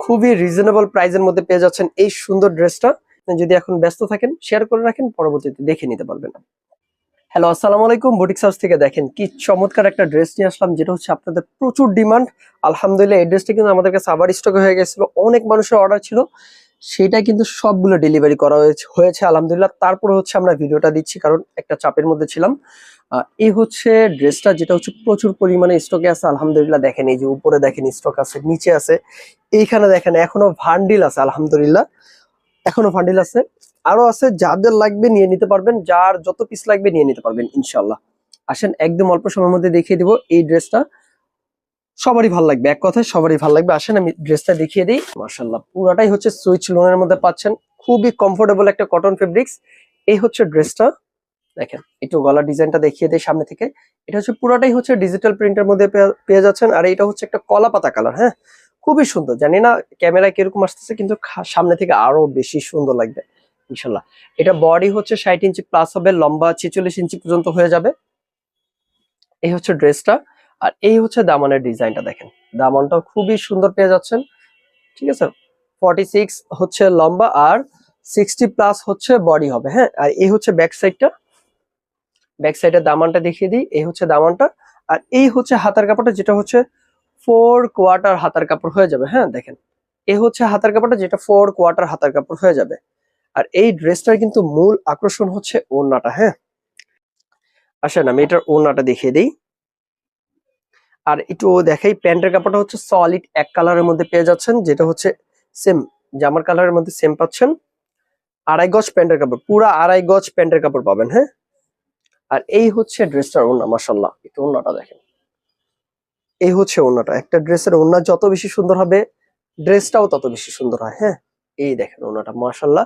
খুবই রিজনেবল প্রাইসের মধ্যে পেয়ে যাচ্ছেন এই সুন্দর ড্রেসটা। যদি এখন ব্যস্ত থাকেন শেয়ার করে রাখেন, পরবর্তীতে দেখে নিতে পারবেন। হ্যালো, আসসালামু আলাইকুম। বুটিক্স হাউস থেকে দেখেন কি চমৎকার একটা ড্রেস নিয়ে আসলাম, যেটা হচ্ছে আপনাদের প্রচুর ডিমান্ড। আলহামদুলিল্লাহ এই ড্রেসটা কিন্তু আমাদের কাছে আবার স্টক হয়ে গেছিল, অনেক মানুষের অর্ডার ছিল, সেটা কিন্তু সবগুলো ডেলিভারি করা হয়েছে আলহামদুলিল্লাহ। তারপরে হচ্ছে আমরা ভিডিওটা দিচ্ছি কারণ একটা চাপের মধ্যে ছিলাম। এই হচ্ছে ড্রেসটা, যেটা হচ্ছে প্রচুর পরিমাণে স্টকে আছে আলহামদুলিল্লাহ। দেখেন এই যে উপরে দেখেন স্টক আছে, নিচে আছে, এইখানে দেখেন এখনো ভান্ডিল আছে আলহামদুলিল্লাহ, এখনো ভান্ডিল আছে, আরো আছে। যাদের লাগবে নিয়ে নিতে পারবেন, যার যত পিস লাগবে নিয়ে নিতে পারবেন ইনশাল্লাহ। আসেন একদম অল্প সময়ের মধ্যে দেখিয়ে দিব এই ড্রেসটা, সবারই ভালো লাগবে, এক কথায় সবারই ভালো লাগবে। আসেন আমি ড্রেসটা দেখিয়ে দিই। মাশাআল্লাহ পুরাটাই হচ্ছে সুইচ লোনের মধ্যে পাচ্ছেন, খুবই কমফোর্টেবল একটা কটন ফেব্রিক্স। এই হচ্ছে ড্রেসটা, দেখেন একটু গলার ডিজাইনটা দেখিয়ে দিই সামনে থেকে। এটা হচ্ছে পুরাটাই হচ্ছে ডিজিটাল প্রিন্টের মধ্যে পেয়ে যাচ্ছেন। আর এটা হচ্ছে একটা কলা পাতা কালার, হ্যাঁ খুবই সুন্দর। জানি না ক্যামেরায় কিরকম আসতেছে, কিন্তু সামনে থেকে আরো বেশি সুন্দর লাগবে ইনশাল্লাহ। এটা বডি হচ্ছে 60 ইঞ্চি প্লাস হবে, লম্বা 46 ইঞ্চি পর্যন্ত হয়ে যাবে। এই হচ্ছে ড্রেসটা। আর এই হচ্ছে দামানের ডিজাইনটা, দেখেন দামানটা খুবই সুন্দর পেয়ে যাচ্ছেন, ঠিক আছে। 46 হচ্ছে লম্বা আর 60 প্লাস হচ্ছে বডি হবে, হ্যাঁ। আর এই হচ্ছে ব্যাক সাইডটা, ব্যাক সাইডের দামানটা দেখিয়ে দিই। এই হচ্ছে দামানটা। আর এই হচ্ছে হাতার কাপড়টা, যেটা হচ্ছে 4 কোয়ার্টার হাতার কাপড় হয়ে যাবে, হ্যাঁ দেখেন এই হচ্ছে হাতার কাপড়টা, যেটা 4 কোয়ার্টার হাতার কাপড় হয়ে যাবে। আর এই ড্রেসটার কিন্তু মূল আকর্ষণ হচ্ছে ওড়নাটা, হ্যাঁ। আসেন আমি এটার ওড়নাটা দেখিয়ে দিই। আর একটু দেখাই, প্যান্টের কাপড়টা হচ্ছে সলিড এক কালারের মধ্যে পেয়ে যাচ্ছেন, যেটা হচ্ছে সেম জামার কালারের মধ্যে সেম পাচ্ছেন। 2.5 গজ প্যান্টের কাপড়, পুরা 2.5 গজ প্যান্টের কাপড় পাবেন, হ্যাঁ। আর এই হচ্ছে ড্রেসটার ওড়না, মাশাআল্লাহ একটু ওড়নাটা দেখেন। এই হচ্ছে ওড়নাটা, একটা ড্রেসের ওড়না যত বেশি সুন্দর হবে ড্রেসটাও তত বেশি সুন্দর হয়, হ্যাঁ। এই দেখেন ওড়নাটা, মাশাআল্লাহ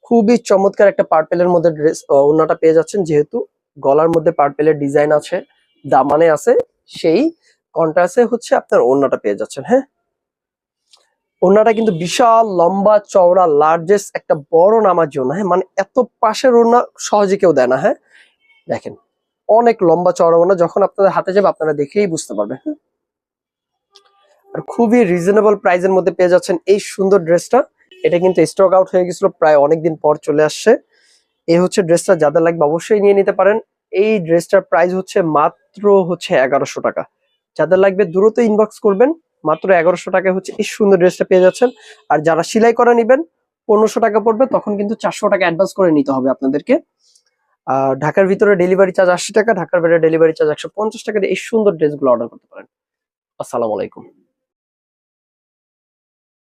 খুবই চমৎকার একটা পার্পেলের মধ্যে ড্রেস ওড়নাটা পেয়ে যাচ্ছেন। যেহেতু গলার মধ্যে পার্পেলের ডিজাইন আছে, দামানে আছে, সেই কন্ট্রাস্টে হচ্ছে আপনার ওড়নাটা পেয়ে যাচ্ছেন, হ্যাঁ। ওড়নাটা কিন্তু বিশাল লম্বা চওড়া লার্জেস্ট একটা বড় নামার জন্য, হ্যাঁ মানে এত পাশের ওড়না সহজে কেউ দেয় না, হ্যাঁ দেখেন অনেক লম্বা চওড়া ওড়না, যখন আপনাদের হাতে যাবে আপনারা দেখেই বুঝতে পারবেন, হ্যাঁ। আর খুবই রিজনেবল প্রাইসের মধ্যে পেয়ে যাচ্ছেন এই সুন্দর ড্রেসটা। এটা কিন্তু স্টক আউট হয়ে গেছিল, প্রায় অনেকদিন পর চলে আসছে। এই হচ্ছে ড্রেসটা, যাদের লাগবে অবশ্যই নিয়ে নিতে পারেন। এই ড্রেসটার প্রাইস হচ্ছে মাত্র হচ্ছে 1100 টাকা। যাদের লাগবে দ্রুত ইনবক্স করবেন, মাত্র 1100 টাকায় হচ্ছে এই সুন্দর ড্রেসটা পেয়ে যাচ্ছেন। আর যারা সেলাই করা নেবেন 1500 টাকা পড়বে, তখন কিন্তু 400 টাকা অ্যাডভান্স করে নিতে হবে আপনাদেরকে। আর ঢাকার ভিতরে ডেলিভারি চার্জ 80 টাকা, ঢাকার বাইরে ডেলিভারি চার্জ 150 টাকা দিয়ে এই সুন্দর ড্রেসগুলো অর্ডার করতে পারেন। আসসালামু আলাইকুম।